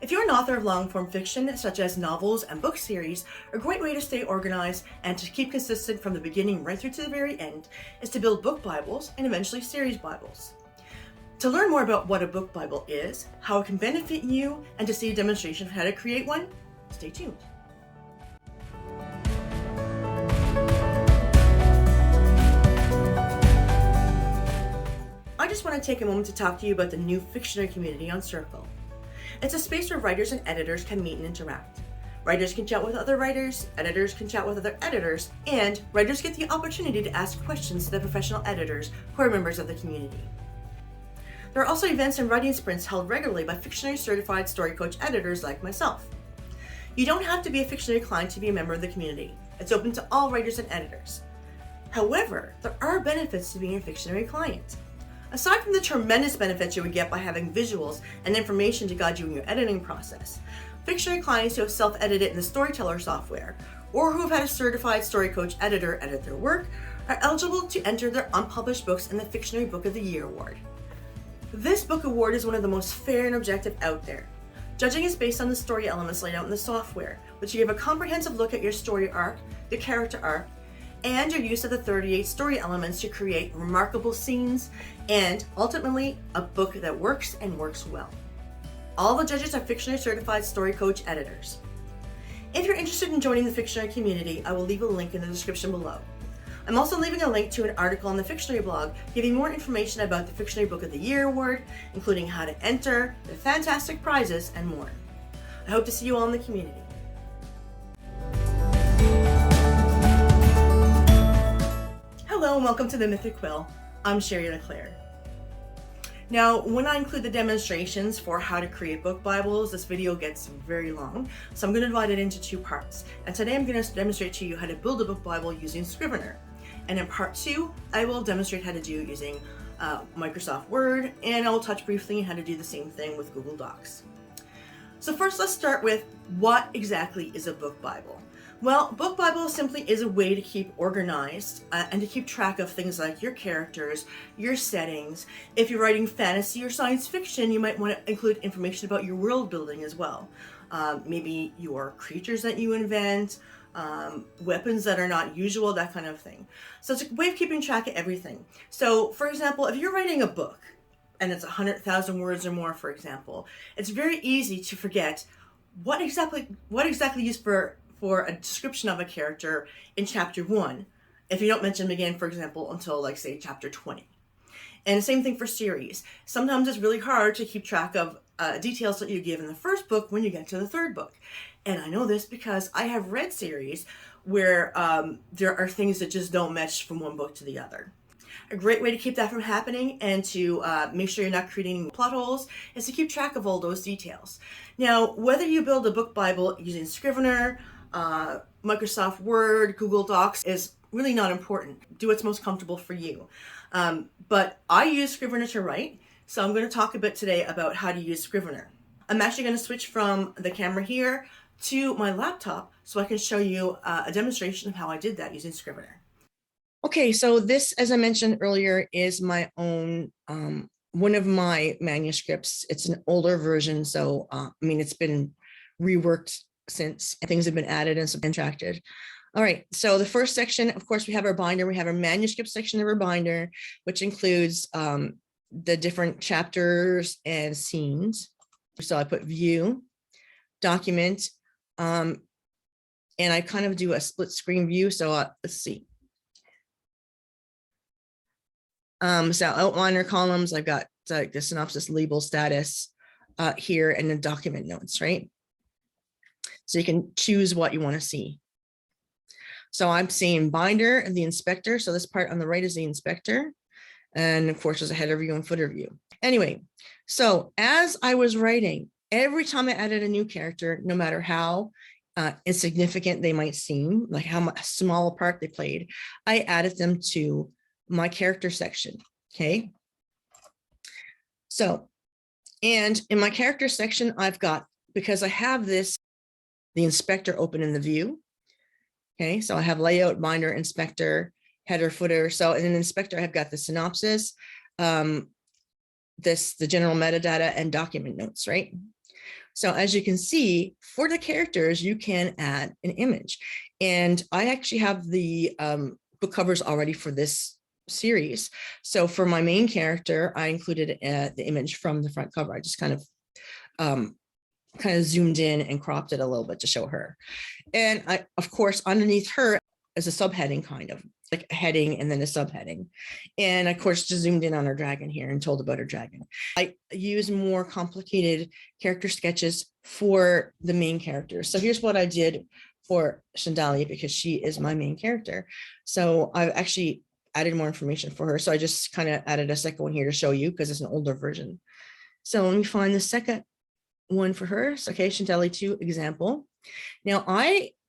If you're an author of long-form fiction, such as novels and book series, a great way to stay organized and to keep consistent from the beginning right through to the very end is to build book Bibles and eventually series Bibles. To learn more about what a book Bible is, how it can benefit you, and to see a demonstration of how to create one, stay tuned. I just want to take a moment to talk to you about the new Fictionary community on Circle. It's a space where writers and editors can meet and interact. Writers can chat with other writers, editors can chat with other editors, and writers get the opportunity to ask questions to the professional editors who are members of the community. There are also events and writing sprints held regularly by Fictionary certified story coach editors like myself. You don't have to be a Fictionary client to be a member of the community. It's open to all writers and editors. However, there are benefits to being a Fictionary client. Aside from the tremendous benefits you would get by having visuals and information to guide you in your editing process, Fictionary clients who have self-edited in the Storyteller software or who have had a certified story coach editor edit their work are eligible to enter their unpublished books in the Fictionary Book of the Year award. This book award is one of the most fair and objective out there. Judging is based on the story elements laid out in the software, which give a comprehensive look at your story arc, the character arc, and your use of the 38 story elements to create remarkable scenes and, ultimately, a book that works and works well. All the judges are Fictionary certified story coach editors. If you're interested in joining the Fictionary community, I will leave a link in the description below. I'm also leaving a link to an article on the Fictionary blog giving more information about the Fictionary Book of the Year award, including how to enter, the fantastic prizes, and more. I hope to see you all in the community. Hello and welcome to the Mythic Quill. I'm Sherry Leclerc. Now, when I include the demonstrations for how to create book Bibles, this video gets very long, so I'm going to divide it into two parts. And today I'm going to demonstrate to you how to build a book Bible using Scrivener. And in part two, I will demonstrate how to do it using Microsoft Word, and I will touch briefly on how to do the same thing with Google Docs. So first, let's start with what exactly is a book Bible? Well, book Bible simply is a way to keep organized and to keep track of things like your characters, your settings. If you're writing fantasy or science fiction, you might want to include information about your world building as well. Maybe your creatures that you invent, weapons that are not usual, that kind of thing. So it's a way of keeping track of everything. So, for example, if you're writing a book and it's 100,000 words or more, for example, it's very easy to forget what exactly used for a description of a character in chapter 1 if you don't mention them again, for example, until, like, say, chapter 20. And the same thing for series. Sometimes it's really hard to keep track of details that you give in the first book when you get to the third book. And I know this because I have read series where there are things that just don't match from one book to the other. A great way to keep that from happening and to make sure you're not creating plot holes is to keep track of all those details. Now, whether you build a book Bible using Scrivener, Microsoft Word, Google Docs is really not important. Do what's most comfortable for you. But I use Scrivener to write, so I'm going to talk a bit today about how to use Scrivener. I'm actually going to switch from the camera here to my laptop so I can show you a demonstration of how I did that using Scrivener. Okay, so this, as I mentioned earlier, is my own, one of my manuscripts. It's an older version, so it's been reworked since things have been added and subtracted. All right, so the first section, of course, we have our binder. We have our manuscript section of our binder, which includes the different chapters and scenes. So I put view, document, and I kind of do a split screen view. So let's see. So outliner columns, I've got like the synopsis, label, status here, and the document notes, right? So you can choose what you want to see. So I'm seeing binder and the inspector. So this part on the right is the inspector. And of course, there's a header view and footer view. Anyway, so as I was writing, every time I added a new character, no matter how insignificant they might seem, like how small a part they played, I added them to my character section. Okay. So, and in my character section, I've got, because I have this, the inspector open in the view. Okay, so I have layout, binder, inspector, header, footer. So in an inspector, I've got the synopsis, the general metadata and document notes, right? So as you can see, for the characters, you can add an image. And I actually have the book covers already for this series. So for my main character, I included the image from the front cover. I just kind of zoomed in and cropped it a little bit to show her. And I, of course, underneath her is a subheading, kind of like a heading and then a subheading. And of course, just zoomed in on her dragon here and told about her dragon. I use more complicated character sketches for the main character. So here's what I did for Shandalia, because she is my main character. So I've actually added more information for her. So I just kind of added a second one here to show you because it's an older version. So let me find the second one for her. So, okay, Shandalia 2 example. Now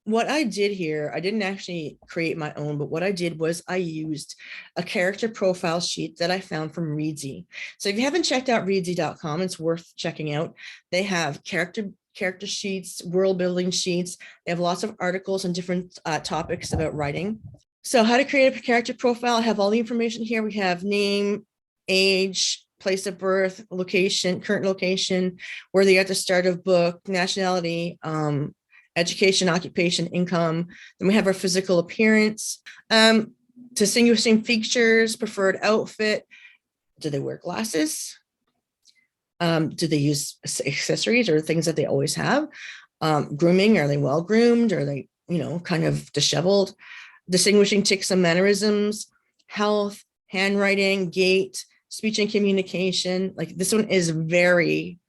what I did here, I didn't actually create my own, but what I did was I used a character profile sheet that I found from Reedsy. So if you haven't checked out Reedsy.com, it's worth checking out. They have character sheets, world building sheets. They have lots of articles on different topics about writing. So how to create a character profile, I have all the information here. We have name, age, place of birth, location, current location, where they are at the start of book, nationality, education, occupation, income. Then we have our physical appearance, distinguishing features, preferred outfit. Do they wear glasses? Do they use accessories or things that they always have? Grooming, are they well groomed? Are they, kind of disheveled? Distinguishing tics and mannerisms, health, handwriting, gait, speech and communication. Like this one is very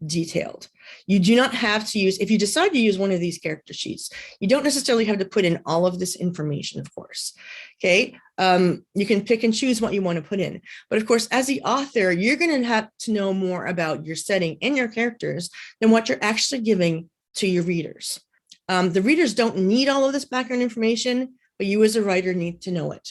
detailed. You do not have to use, if you decide to use one of these character sheets, you don't necessarily have to put in all of this information, of course. Okay. You can pick and choose what you want to put in. But of course, as the author, you're going to have to know more about your setting and your characters than what you're actually giving to your readers. The readers don't need all of this background information, but you as a writer need to know it.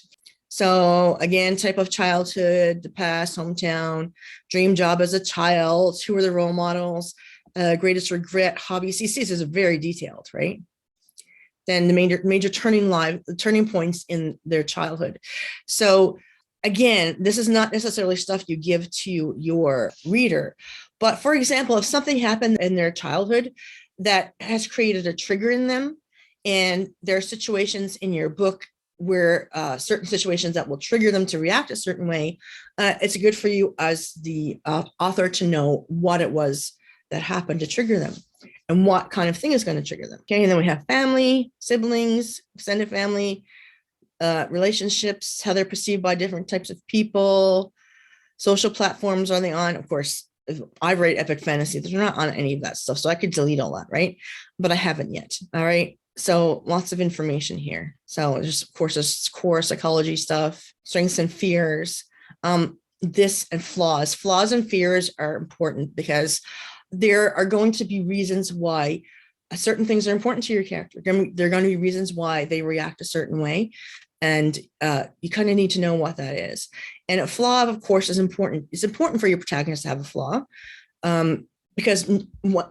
So again, type of childhood, the past, hometown, dream job as a child, who are the role models, greatest regret, hobbies. This is very detailed, right? Then the major turning points in their childhood. So again, this is not necessarily stuff you give to your reader, but for example, if something happened in their childhood that has created a trigger in them, and there are situations in your book where certain situations that will trigger them to react a certain way, it's good for you as the author to know what it was that happened to trigger them and what kind of thing is going to trigger them. Okay, and then we have family, siblings, extended family, relationships, how they're perceived by different types of people, social platforms are they on? Of course, if I write epic fantasy, they're not on any of that stuff, so I could delete all that, right? But I haven't yet, all right? So lots of information here. So there's, of course, there's core psychology stuff, strengths and fears, this and flaws. Flaws and fears are important because there are going to be reasons why certain things are important to your character. There are going to be reasons why they react a certain way. And you kind of need to know what that is. And a flaw, of course, is important. It's important for your protagonist to have a flaw. Because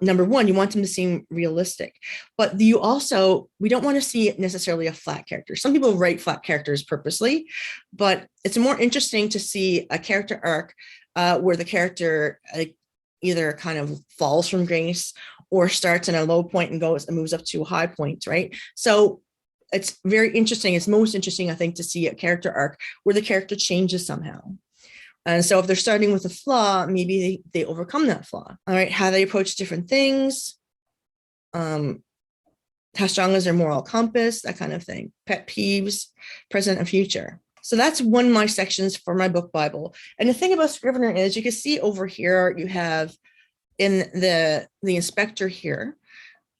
number one, you want them to seem realistic, but we don't want to see it necessarily a flat character. Some people write flat characters purposely, but it's more interesting to see a character arc where the character either kind of falls from grace or starts in a low point and moves up to a high point, right? So it's very interesting. It's most interesting, I think, to see a character arc where the character changes somehow. And so if they're starting with a flaw, maybe they overcome that flaw. All right, how they approach different things, how strong is their moral compass, that kind of thing. Pet peeves, present and future. So that's one of my sections for my book Bible. And the thing about Scrivener is you can see over here, you have in the inspector here,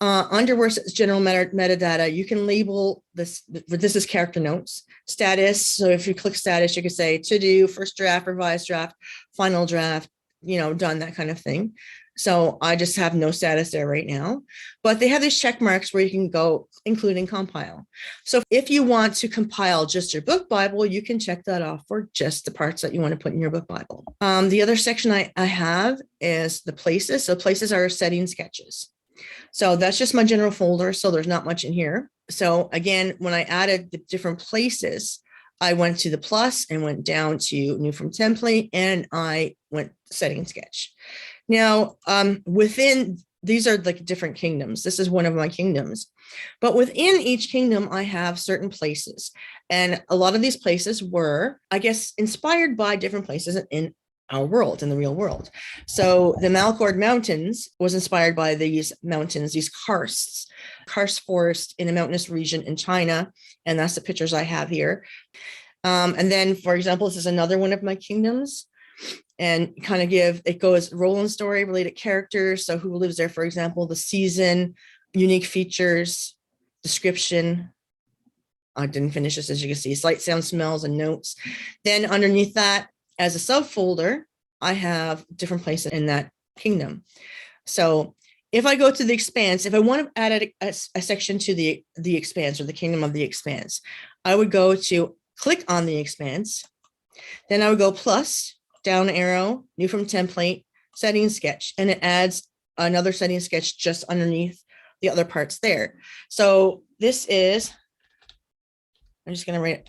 under where it says general metadata, you can label this is character notes, status. So if you click status, you can say to do, first draft, revised draft, final draft, done, that kind of thing. So I just have no status there right now, but they have these check marks where you can go include and compile. So if you want to compile just your book Bible, you can check that off for just the parts that you want to put in your book Bible. The other section I have is the places. So places are setting sketches. So that's just my general folder. So there's not much in here. So again, when I added the different places, I went to the plus and went down to new from template, and I went setting sketch. Now, within these are like different kingdoms. This is one of my kingdoms. But within each kingdom, I have certain places. And a lot of these places were, I guess, inspired by different places in our world, in the real world. So the Malcord Mountains was inspired by these mountains, these karsts forest in a mountainous region in China. And that's the pictures I have here. And then, for example, this is another one of my kingdoms. And kind of it goes role and story, related characters. So who lives there, for example, the season, unique features, description. I didn't finish this, as you can see, sight, sound, smells, and notes. Then underneath that, as a subfolder, I have different places in that kingdom. So if I go to the Expanse, if I want to add a section to the Expanse or the kingdom of the Expanse, I would go to click on the Expanse. Then I would go plus, down arrow, new from template, setting sketch, and it adds another setting sketch just underneath the other parts there. So this is, I'm just going to write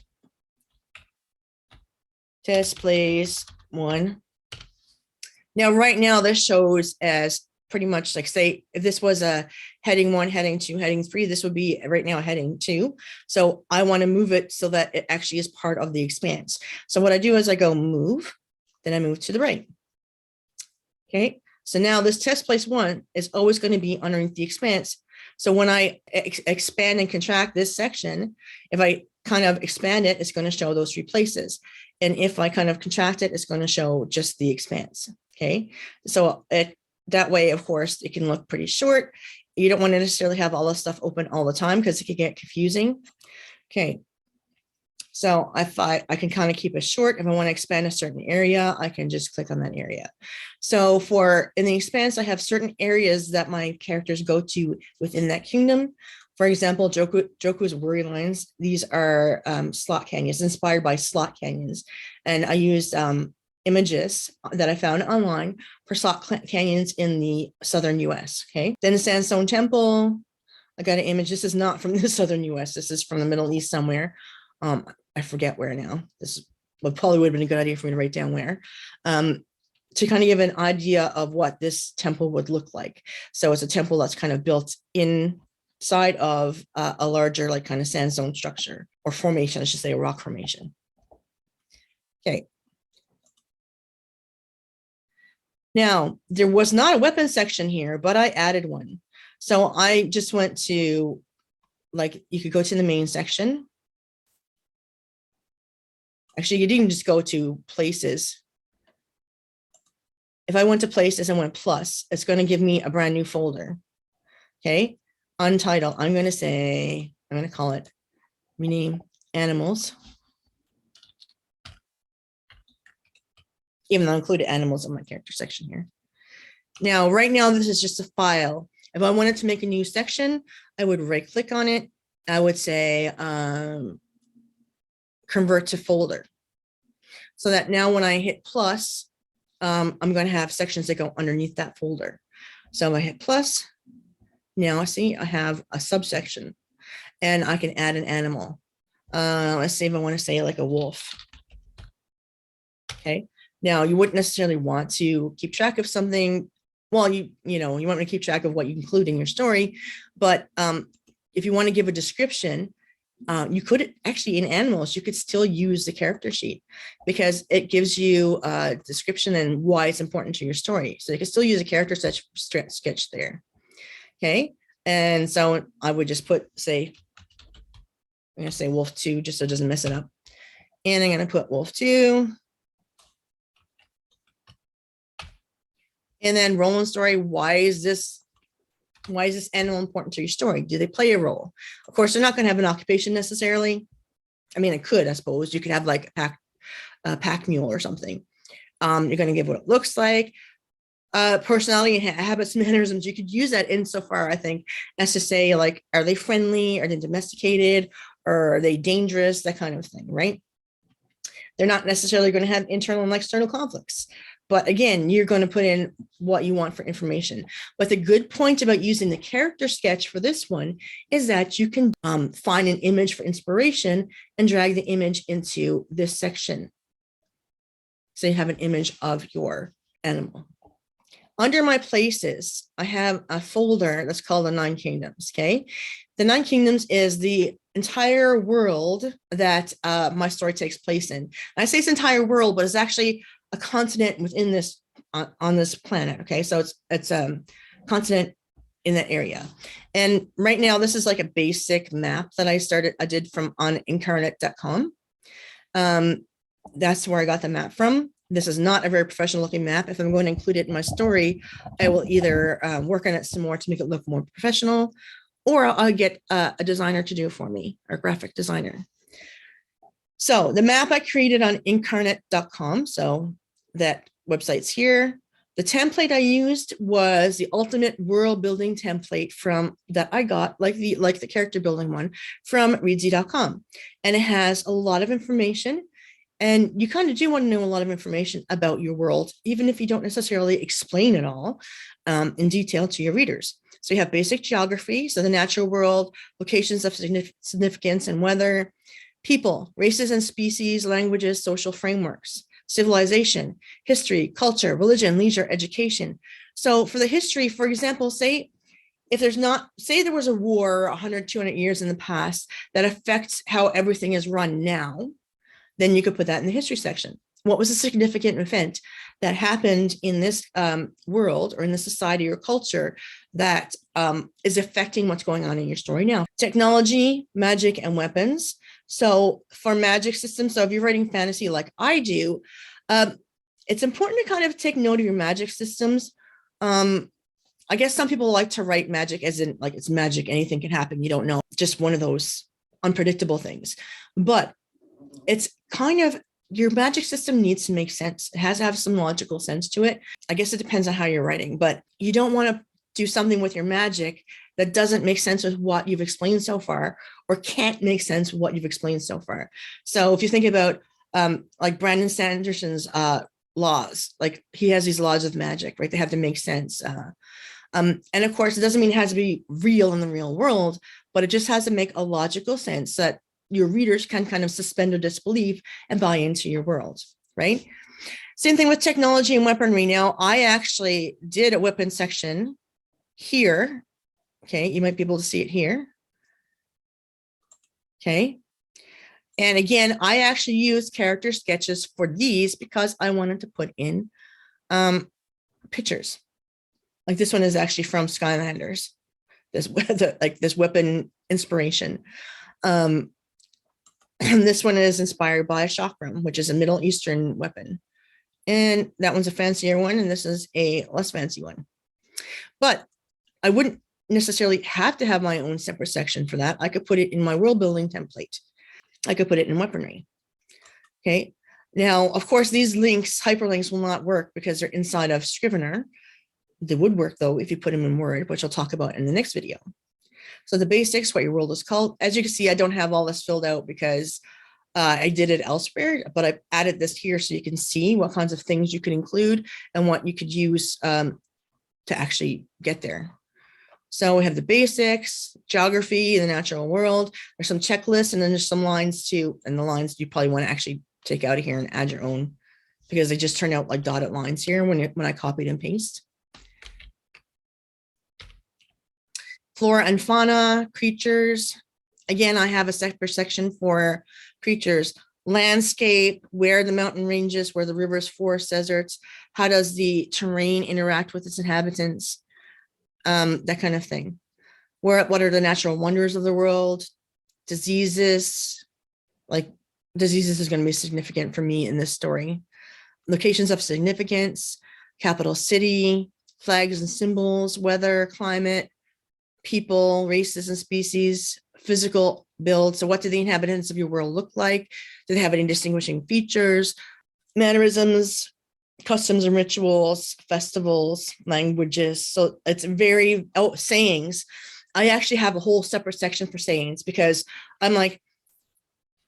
test plays 1. Now, right now, this shows as pretty much like, say, if this was a heading 1, heading 2, heading 3, this would be right now a heading 2. So I want to move it so that it actually is part of the Expanse. So what I do is I go move, then I move to the right. Okay, so now this test place 1 is always going to be underneath the Expanse. So when I expand and contract this section, if I kind of expand it, it's going to show those 3 places. And if I kind of contract it, it's going to show just the Expanse. Okay, so that way, of course, it can look pretty short. You don't want to necessarily have all this stuff open all the time because it can get confusing. Okay. So if I can kind of keep it short. If I want to expand a certain area, I can just click on that area. So in the Expanse, I have certain areas that my characters go to within that kingdom. For example, Joku's Worry Lines. These are slot canyons, inspired by slot canyons. And I used images that I found online for slot canyons in the southern US. Okay. Then the Sandstone Temple. I got an image. This is not from the southern US. This is from the Middle East somewhere. I forget where now. This probably would have been a good idea for me to write down where, to kind of give an idea of what this temple would look like. So it's a temple that's kind of built inside of a larger, like, kind of sandstone structure or formation. I should say a rock formation. Okay. Now, there was not a weapon section here, but I added one. So I just went to, like, you could go to the main section. Actually, you didn't just go to places. If I went to places and went plus, it's going to give me a brand new folder. Okay. Untitled. I'm going to call it rename animals. Even though I included animals in my character section here. Now, right now, this is just a file. If I wanted to make a new section, I would right click on it. I would say, convert to folder. So that now when I hit plus, I'm going to have sections that go underneath that folder. So if I hit plus, now see, I have a subsection and I can add an animal. Let's see if I want to say like a wolf. Okay. Now you wouldn't necessarily want to keep track of something. Well, you want to keep track of what you include in your story, but if you want to give a description, you could actually, in animals, you could still use the character sheet because it gives you a description and why it's important to your story. So you can still use a character sketch there. Okay. And so I would just put, say, I'm going to say wolf 2 just so it doesn't mess it up. And I'm going to put wolf 2. And then role and story. Why is this animal important to your story? Do they play a role? Of course, they're not going to have an occupation necessarily. I mean, it could, I suppose. You could have like a pack mule or something. You're going to give what it looks like. Personality and habits and mannerisms. You could use that insofar, I think, as to say, like, are they friendly? Are they domesticated? Or are they dangerous? That kind of thing, right? They're not necessarily going to have internal and external conflicts. But again, you're going to put in what you want for information. But the good point about using the character sketch for this one is that you can find an image for inspiration and drag the image into this section. So you have an image of your animal. Under my places, I have a folder that's called the 9 Kingdoms, okay? The 9 Kingdoms is the entire world that my story takes place in. And I say it's entire world, but it's actually a continent within this, on this planet, okay? So it's a continent in that area. And right now, this is like a basic map that I did from on incarnate.com. That's where I got the map from. This is not a very professional looking map. If I'm going to include it in my story, I will either work on it some more to make it look more professional, or I'll get a designer to do it for me, or graphic designer. So the map I created on incarnate.com. So that website's here. The template I used was the ultimate world building template from that I got, like the character building one, from readsy.com. And it has a lot of information. And you kind of do want to know a lot of information about your world, even if you don't necessarily explain it all in detail to your readers. So you have basic geography, so the natural world, locations of significance and weather, people, races and species, languages, social frameworks, civilization, history, culture, religion, leisure, education. So for the history, for example, say there was a war 100, 200 years in the past that affects how everything is run now, then you could put that in the history section. What was a significant event that happened in this world or in the society or culture that is affecting what's going on in your story now? Technology, magic, and weapons. So for magic systems, so if you're writing fantasy like I do, it's important to kind of take note of your magic systems. I guess some people like to write magic as in like it's magic, anything can happen, you don't know, just one of those unpredictable things. But it's kind of, your magic system needs to make sense. It has to have some logical sense to it. I guess it depends on how you're writing, but you don't want to do something with your magic that doesn't make sense with what you've explained so far, or can't make sense with what you've explained so far. So if you think about like Brandon Sanderson's laws, like he has these laws of magic, right? They have to make sense. And of course, it doesn't mean it has to be real in the real world, but it just has to make a logical sense that your readers can kind of suspend their disbelief and buy into your world, right? Same thing with technology and weaponry. Now, I actually did a weapon section here. Okay, you might be able to see it here. Okay. And again, I actually used character sketches for these because I wanted to put in pictures. Like this one is actually from Skylanders. This weapon inspiration. This one is inspired by a chakram, which is a Middle Eastern weapon. And that one's a fancier one, and this is a less fancy one. But I wouldn't necessarily have to have my own separate section for that. I could put it in my world building template. I could put it in weaponry. Okay. Now, of course, these links, hyperlinks, will not work because they're inside of Scrivener. They would work, though, if you put them in Word, which I'll talk about in the next video. So the basics, what your world is called. As you can see, I don't have all this filled out because I did it elsewhere, but I added this here so you can see what kinds of things you could include and what you could use to actually get there. So we have the basics, geography, the natural world. There's some checklists, and then there's some lines too. And the lines you probably want to actually take out of here and add your own, because they just turn out like dotted lines here when I copied and paste. Flora and fauna, creatures. Again, I have a separate section for creatures. Landscape, where the mountain ranges, where the rivers, forests, deserts. How does the terrain interact with its inhabitants? That kind of thing. What are the natural wonders of the world? Diseases, like diseases is going to be significant for me in this story. Locations of significance, capital city, flags and symbols, weather, climate, people, races and species, physical build. So what do the inhabitants of your world look like? Do they have any distinguishing features, mannerisms, customs and rituals, festivals, languages? So it's very, sayings. I actually have a whole separate section for sayings because I'm like,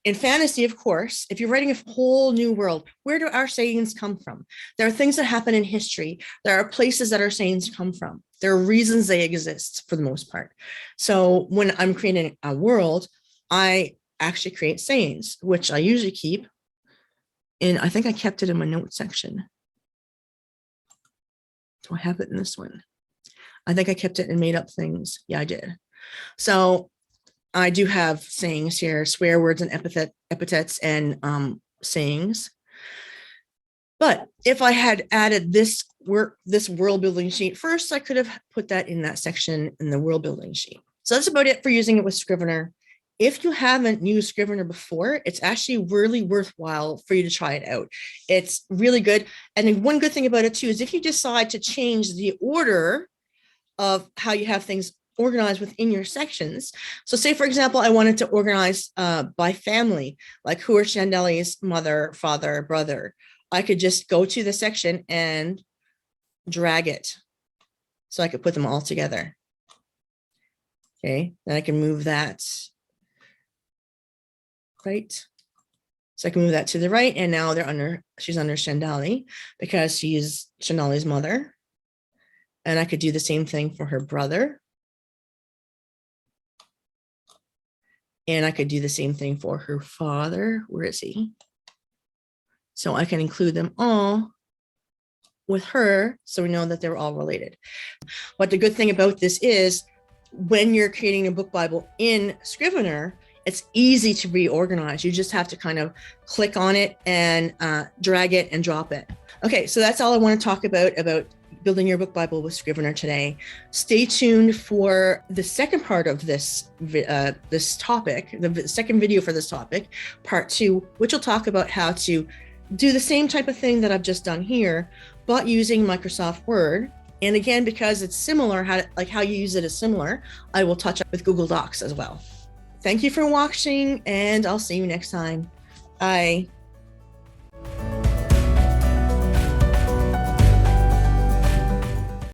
in fantasy, of course, if you're writing a whole new world, where do our sayings come from? There are things that happen in history. There are places that our sayings come from. There are reasons they exist for the most part. So when I'm creating a world, I actually create sayings, which I usually keep in, I think I kept it in my notes section. Do I have it in this one? I think I kept it in made up things. Yeah, I did. So I do have sayings here, swear words and epithets and sayings. But if I had added this world building sheet first, I could have put that in that section in the world building sheet. So that's about it for using it with Scrivener. If you haven't used Scrivener before, it's actually really worthwhile for you to try it out. It's really good. And one good thing about it too is if you decide to change the order of how you have things organized within your sections. So say, for example, I wanted to organize by family, like who are Chandeli's mother, father, brother. I could just go to the section and drag it. So I could put them all together. Okay, then I can move that right. So I can move that to the right, and now she's under Chandeli because she's Chandeli's mother. And I could do the same thing for her brother. And I could do the same thing for her father. Where is he? So I can include them all with her, so we know that they're all related. But the good thing about this is when you're creating a book Bible in Scrivener, it's easy to reorganize. You just have to kind of click on it and drag it and drop it. Okay, so that's all I want to talk about building your book Bible with Scrivener today. Stay tuned for the second part of this topic, the second video for this topic, part 2, which will talk about how to do the same type of thing that I've just done here, but using Microsoft Word. And again, because it's similar, how you use it is similar, I will touch up with Google Docs as well. Thank you for watching, and I'll see you next time. Bye.